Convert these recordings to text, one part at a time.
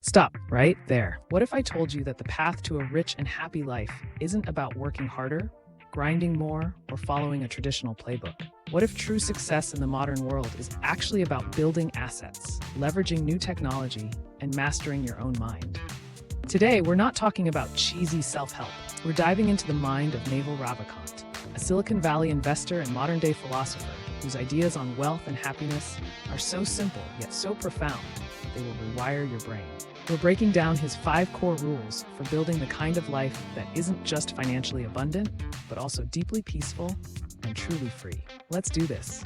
Stop right there. What if I told you that the path to a rich and happy life isn't about working harder, grinding more, or following a traditional playbook? What if true success in the modern world is actually about building assets, leveraging new technology, and mastering your own mind? Today, we're not talking about cheesy self-help. We're diving into the mind of Naval Ravikant, a Silicon Valley investor and modern-day philosopher whose ideas on wealth and happiness are so simple yet so profound, they will rewire your brain. We're breaking down his 5 core rules for building the kind of life that isn't just financially abundant, but also deeply peaceful and truly free. Let's do this.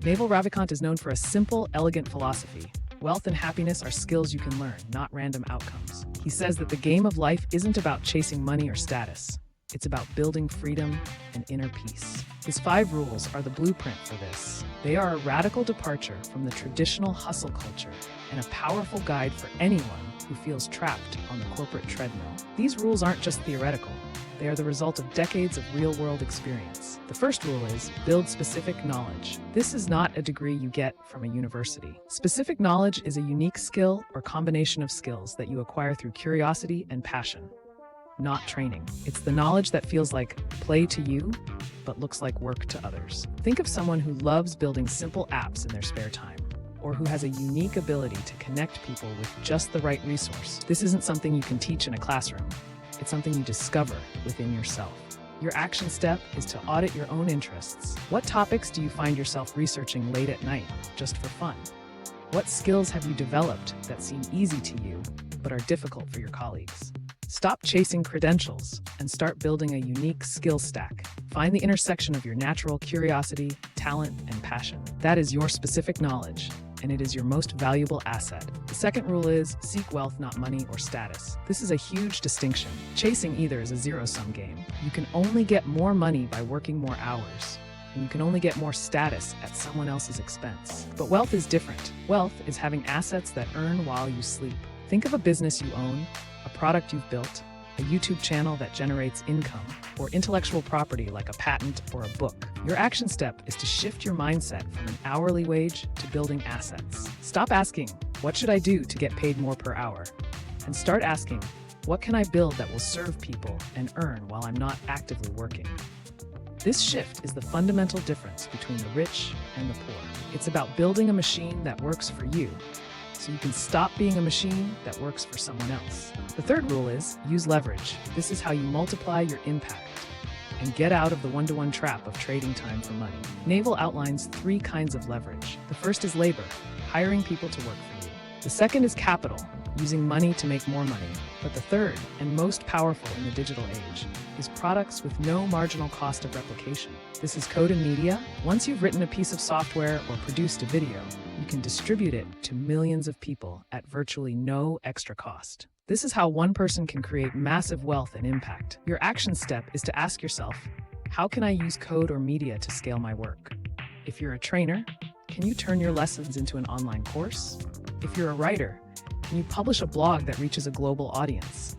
Naval Ravikant is known for a simple, elegant philosophy. Wealth and happiness are skills you can learn, not random outcomes. He says that the game of life isn't about chasing money or status. It's about building freedom and inner peace. His 5 rules are the blueprint for this. They are a radical departure from the traditional hustle culture and a powerful guide for anyone who feels trapped on the corporate treadmill. These rules aren't just theoretical. They are the result of decades of real-world experience. The first rule is build specific knowledge. This is not a degree you get from a university. Specific knowledge is a unique skill or combination of skills that you acquire through curiosity and passion, not training. It's the knowledge that feels like play to you, but looks like work to others. Think of someone who loves building simple apps in their spare time, or who has a unique ability to connect people with just the right resource. This isn't something you can teach in a classroom. It's something you discover within yourself. Your action step is to audit your own interests. What topics do you find yourself researching late at night, just for fun? What skills have you developed that seem easy to you, but are difficult for your colleagues? Stop chasing credentials and start building a unique skill stack. Find the intersection of your natural curiosity, talent, and passion. That is your specific knowledge, and it is your most valuable asset. The second rule is seek wealth, not money or status. This is a huge distinction. Chasing either is a zero-sum game. You can only get more money by working more hours, and you can only get more status at someone else's expense. But wealth is different. Wealth is having assets that earn while you sleep. Think of a business you own, a product you've built, a YouTube channel that generates income, or intellectual property like a patent or a book. Your action step is to shift your mindset from an hourly wage to building assets. Stop asking, what should I do to get paid more per hour? And start asking, what can I build that will serve people and earn while I'm not actively working? This shift is the fundamental difference between the rich and the poor. It's about building a machine that works for you, so you can stop being a machine that works for someone else. The third rule is use leverage. This is how you multiply your impact and get out of the one-to-one trap of trading time for money. Naval outlines 3 kinds of leverage. The first is labor, hiring people to work for you. The second is capital, using money to make more money. But the third, and most powerful in the digital age, is products with no marginal cost of replication. This is code and media. Once you've written a piece of software or produced a video, you can distribute it to millions of people at virtually no extra cost. This is how one person can create massive wealth and impact. Your action step is to ask yourself, how can I use code or media to scale my work? If you're a trainer, can you turn your lessons into an online course? If you're a writer, can you publish a blog that reaches a global audience?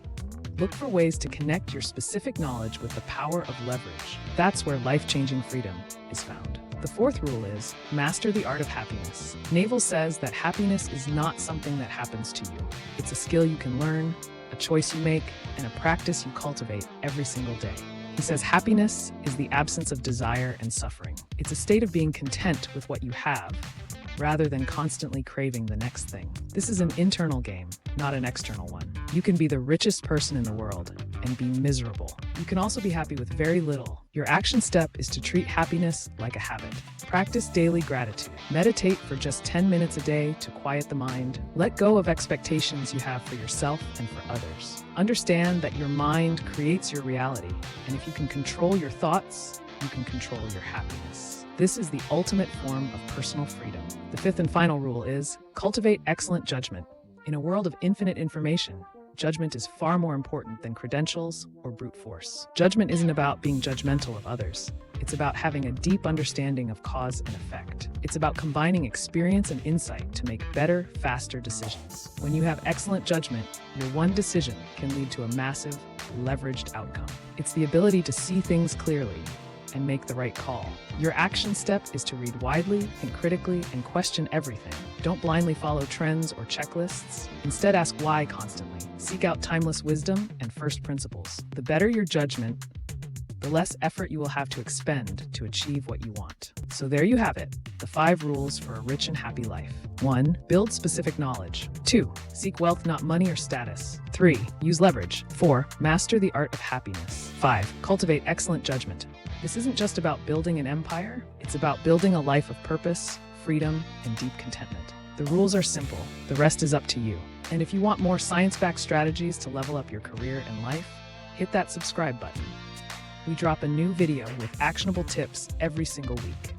Look for ways to connect your specific knowledge with the power of leverage. That's where life-changing freedom is found. The fourth rule is master the art of happiness. Naval says that happiness is not something that happens to you. It's a skill you can learn, a choice you make, and a practice you cultivate every single day. He says happiness is the absence of desire and suffering. It's a state of being content with what you have, rather than constantly craving the next thing. This is an internal game, not an external one. You can be the richest person in the world and be miserable. You can also be happy with very little. Your action step is to treat happiness like a habit. Practice daily gratitude. Meditate for just 10 minutes a day to quiet the mind. Let go of expectations you have for yourself and for others. Understand that your mind creates your reality, and if you can control your thoughts, you can control your happiness. This is the ultimate form of personal freedom. The fifth and final rule is cultivate excellent judgment. In a world of infinite information, judgment is far more important than credentials or brute force. Judgment isn't about being judgmental of others. It's about having a deep understanding of cause and effect. It's about combining experience and insight to make better, faster decisions. When you have excellent judgment, your one decision can lead to a massive, leveraged outcome. It's the ability to see things clearly and make the right call. Your action step is to read widely, think critically, and question everything. Don't blindly follow trends or checklists. Instead, ask why constantly. Seek out timeless wisdom and first principles. The better your judgment, the less effort you will have to expend to achieve what you want. So there you have it, the 5 rules for a rich and happy life. 1. Build specific knowledge. 2. Seek wealth, not money or status. 3. Use leverage. 4. Master the art of happiness. 5. Cultivate excellent judgment. This isn't just about building an empire, it's about building a life of purpose, freedom, and deep contentment. The rules are simple, the rest is up to you. And if you want more science-backed strategies to level up your career and life, hit that subscribe button. We drop a new video with actionable tips every single week.